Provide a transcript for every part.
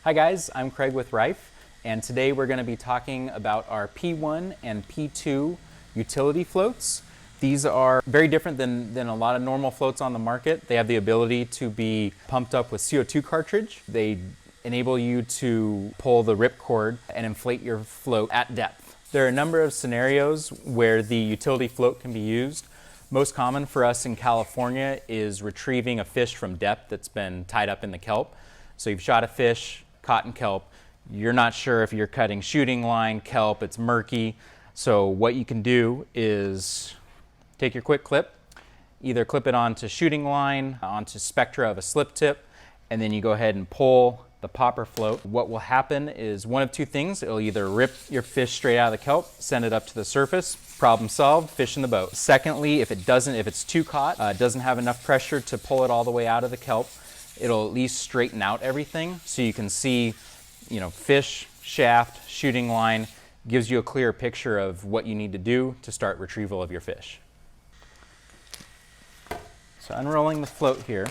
Hi guys, I'm Craig with RIFFE, and today we're going to be talking about our P1 and P2 utility floats. These are very different than a lot of normal floats on the market. They have the ability to be pumped up with CO2 cartridge. They enable you to pull the rip cord and inflate your float at depth. There are a number of scenarios where the utility float can be used. Most common for us in California is retrieving a fish from depth that's been tied up in the kelp. So you've shot a fish, caught in kelp, you're not sure if you're cutting shooting line, kelp, it's murky. So what you can do is take your quick clip, either clip it onto shooting line, onto spectra of a slip tip, and then you go ahead and pull the popper float. What will happen is one of two things. It'll either rip your fish straight out of the kelp, send it up to the surface, problem solved, fish in the boat. Secondly, if it's too caught, doesn't have enough pressure to pull it all the way out of the kelp, it'll at least straighten out everything so you can see, fish, shaft, shooting line, gives you a clear picture of what you need to do to start retrieval of your fish. So unrolling the float here,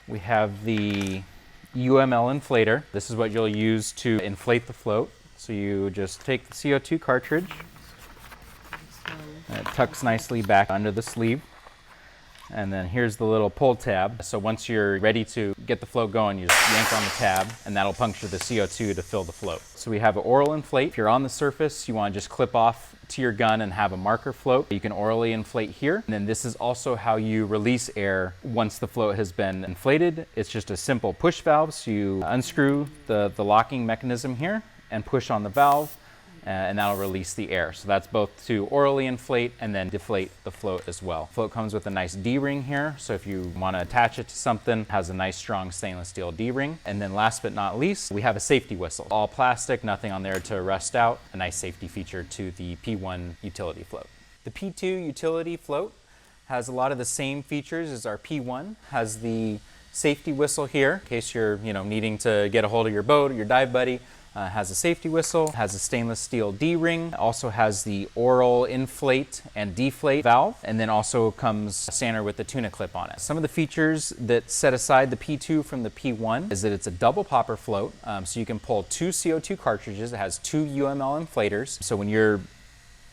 we have the Uml Inflator. This is what you'll use to inflate the float. So you just take the CO2 cartridge, and it tucks nicely back under the sleeve. And then here's the little pull tab. So once you're ready to get the float going, you just yank on the tab and that'll puncture the CO2 to fill the float. So we have an oral inflate. If you're on the surface, you want to just clip off to your gun and have a marker float. You can orally inflate here. And then this is also how you release air once the float has been inflated. It's just a simple push valve. So you unscrew the locking mechanism here and push on the valve. And that'll release the air. So that's both to orally inflate and then deflate the float as well. Float comes with a nice D-ring here, so if you want to attach it to something, it has a nice strong stainless steel D-ring. And then last but not least, we have a safety whistle. All plastic, nothing on there to rust out. A nice safety feature to the P1 utility float. The P2 utility float has a lot of the same features as our P1. Has the safety whistle here, in case you're needing to get a hold of your boat or your dive buddy. Has a safety whistle, has a stainless steel D-ring, also has the oral inflate and deflate valve, and then also comes a sander with the tuna clip on it. Some of the features that set aside the P2 from the P1 is that it's a double popper float, so you can pull 2 CO2 cartridges. It has 2 UML inflators, so when you're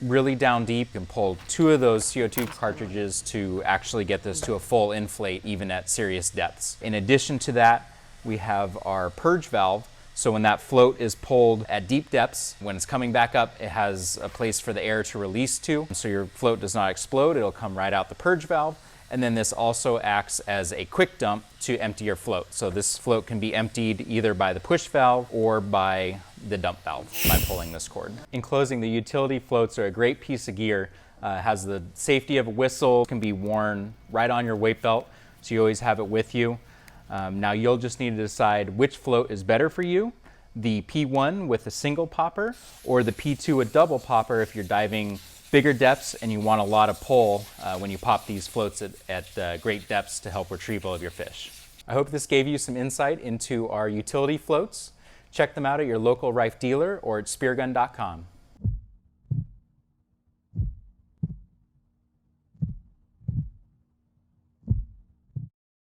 really down deep, you can pull 2 of those CO2 cartridges to actually get this to a full inflate even at serious depths. In addition to that, we have our purge valve. So when that float is pulled at deep depths, when it's coming back up, it has a place for the air to release to. So your float does not explode, it'll come right out the purge valve. And then this also acts as a quick dump to empty your float. So this float can be emptied either by the push valve or by the dump valve by pulling this cord. In closing, the utility floats are a great piece of gear. Has the safety of a whistle, can be worn right on your weight belt, so you always have it with you. Now you'll just need to decide which float is better for you, the P1 with a single popper or the P2 a double popper if you're diving bigger depths and you want a lot of pull when you pop these floats at great depths to help retrieval of your fish. I hope this gave you some insight into our utility floats. Check them out at your local RIFFE dealer or at speargun.com.